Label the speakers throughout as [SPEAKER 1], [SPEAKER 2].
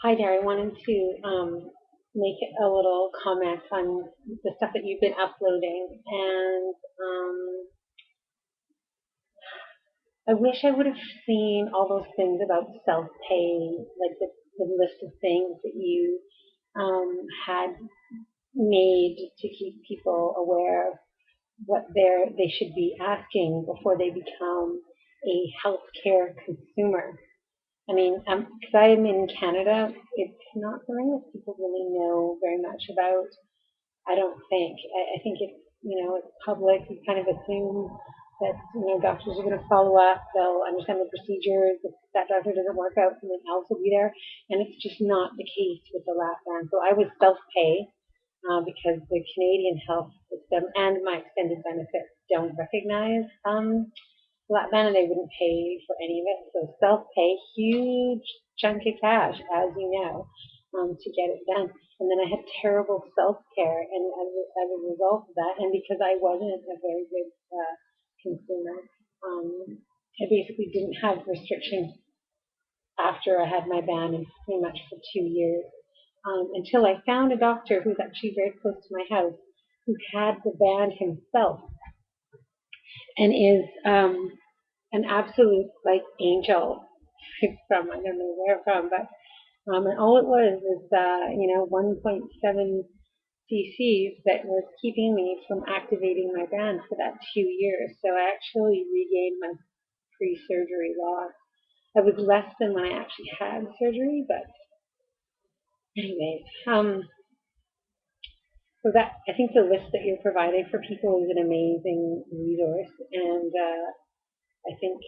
[SPEAKER 1] Hi there. I wanted to make a little comment on the stuff that you've been uploading, and I wish I would have seen all those things about self-pay, like the list of things that you had made to keep people aware of what they should be asking before they become a healthcare consumer. I mean, because I am in Canada, it's not something that people really know very much about. I don't think. I think it's it's public. You kind of assume that doctors are going to follow up. They'll understand the procedures. If that doctor doesn't work out, someone else will be there, and it's just not the case with the lap band. So I was self-pay because the Canadian health system and my extended benefits don't recognize lap band, and they wouldn't pay for any of it. So self-pay, huge chunk of cash, as you know, to get it done. And then I had terrible self-care, and as a result of that, and because I wasn't a very good consumer, I basically didn't have restrictions after I had my ban and pretty much for 2 years until I found a doctor who's actually very close to my house who had the ban himself and is an absolute like angel from I don't know where from, but and all it was 1.7 cc's that was keeping me from activating my band for that 2 years. So I actually regained my pre-surgery loss. I was less than when I actually had surgery, but anyways, so that I think the list that you're providing for people is an amazing resource, and I think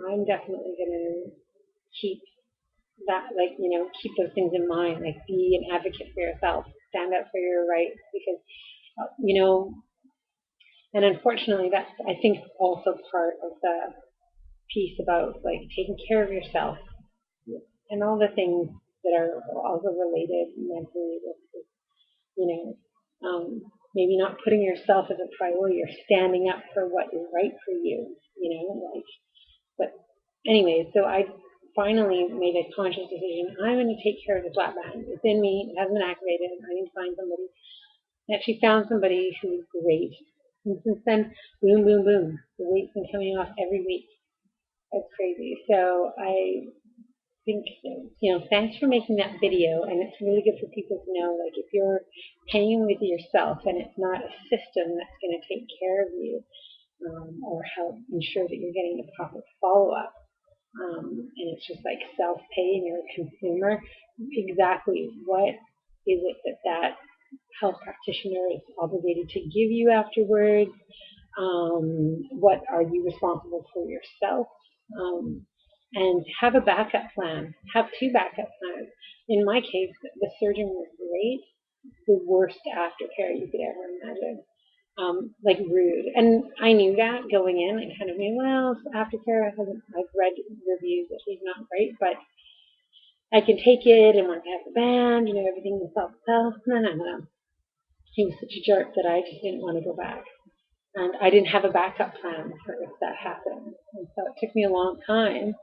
[SPEAKER 1] I'm definitely going to keep that, like, keep those things in mind, like be an advocate for yourself, stand up for your rights, because, you know, and unfortunately, that's, I think, also part of the piece about, like, taking care of yourself and all the things that are also related mentally with, you maybe not putting yourself as a priority or standing up for what is right for you, like, but anyway, so I finally made a conscious decision. I'm going to take care of this lap band. It's in me. It hasn't been activated. I need to find somebody. I actually found somebody who's great. And since then, boom, boom, boom. The weight's been coming off every week. It's crazy. So I think, thanks for making that video. And it's really good for people to know, like, if you're paying with yourself and it's not a system that's going to take care of you or help ensure that you're getting the proper follow up, and it's just like self-pay and you're a consumer, exactly what is it that health practitioner is obligated to give you afterwards? What are you responsible for yourself? And have a backup plan. Have two backup plans. In my case, the surgeon was great. The worst aftercare you could ever imagine. Like rude. And I knew that going in. I kind of knew, well, aftercare hasn't, I've read reviews that he's not great, but I can take it. And once I have the band, everything will self self. No, no, no. He was such a jerk that I just didn't want to go back. And I didn't have a backup plan for if that happened. And so it took me a long time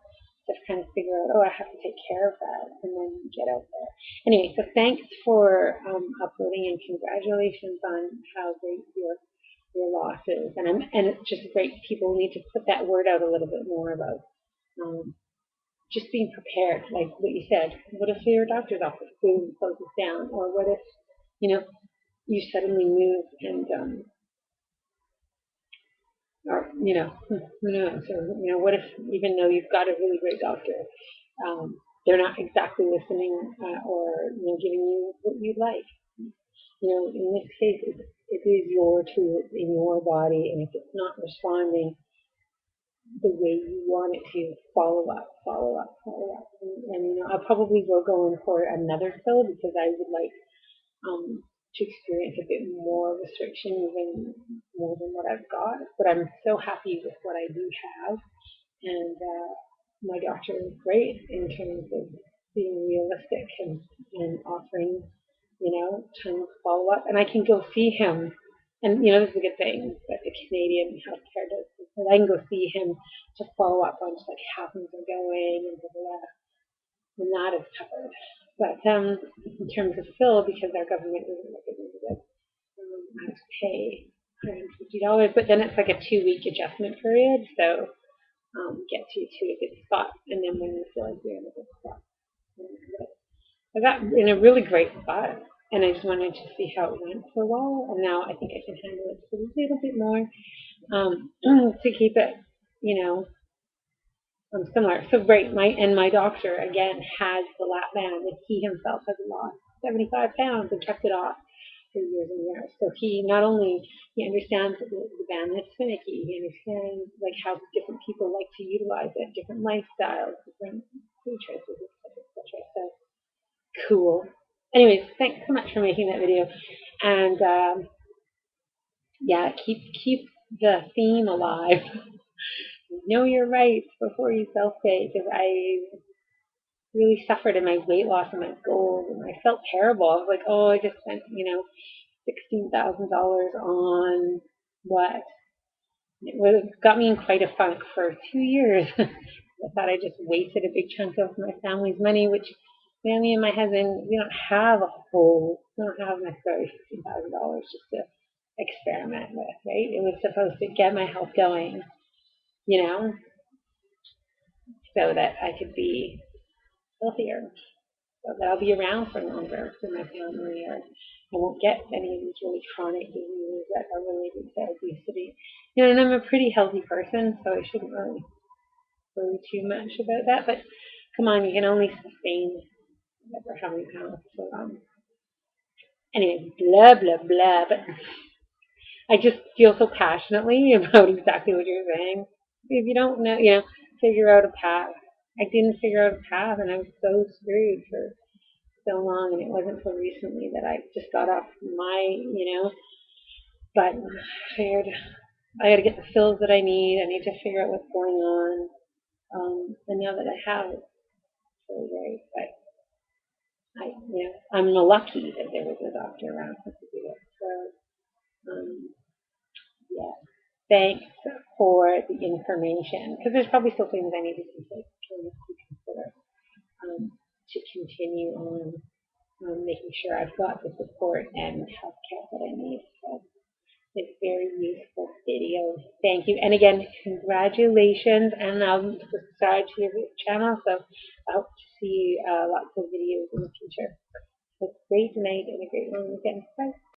[SPEAKER 1] to kind of figure out, oh, I have to take care of that and then get out there. Anyway, so thanks for uploading and congratulations on how great your loss is. And it's just great. People need to put that word out a little bit more about um, just being prepared, like what you said. What if your doctor's office boom closes down, or what if you know you suddenly move and or who knows, or what if even though you've got a really great doctor, they're not exactly listening or giving you what you'd like. In this case, it is your tool, it's in your body, and if it's not responding the way you want it to, follow up, follow up, follow up. And I probably will go in for another pill because I would like to experience a bit more restriction, even more than what I've got. But I'm so happy with what I do have. And my doctor is great in terms of being realistic and offering, tons of follow up. And I can go see him. And, this is a good thing that the Canadian healthcare does. Because I can go see him to follow up on just like how things are going and blah, blah, blah. and that is covered. But in terms of fill, because our government isn't looking into this, I have to pay $150, but then it's like a 2 week adjustment period, so gets you to a good spot, and then when you feel like you're in a good spot. I got in a really great spot, and I just wanted to see how it went for a while, and now I think I can handle it just a little bit more to keep it, you know, similar. So right, my doctor again has the lap band that he himself has lost 75 pounds and kept it off for years and years. So he not only he understands the band that's finicky, he understands like how different people like to utilize it, different lifestyles, different food choices, etc., etc. So cool. Anyways, thanks so much for making that video, and yeah, keep the theme alive. Know your rights before you self-pay, because I really suffered in my weight loss and my goals, and I felt terrible. I was like, oh, I just spent, $16,000 on what? Got me in quite a funk for 2 years. I thought I just wasted a big chunk of my family's money, which me and my husband, we don't have necessarily $16,000 just to experiment with, right? It was supposed to get my health going, you know, so that I could be healthier, so that I'll be around for longer for my family, or I won't get any of these really chronic diseases that are related to obesity. And I'm a pretty healthy person, so I shouldn't really worry too much about that. But come on, you can only sustain whatever how many pounds. So anyway, blah blah blah. But I just feel so passionately about exactly what you're saying. If you don't know, figure out a path. I didn't figure out a path, and I was so screwed for so long, and it wasn't until recently that I just got off but I figured I got to get the fills that I need. I need to figure out what's going on. And now that I have, it's really great. But I'm lucky that there was a doctor around to do it. So, yeah, thanks for the information, because there's probably still things I need to consider to continue on making sure I've got the support and healthcare that I need. So it's very useful video. Thank you. And again, congratulations. And subscribe to your channel. So I hope to see lots of videos in the future. Have a great night and a great long weekend. Bye.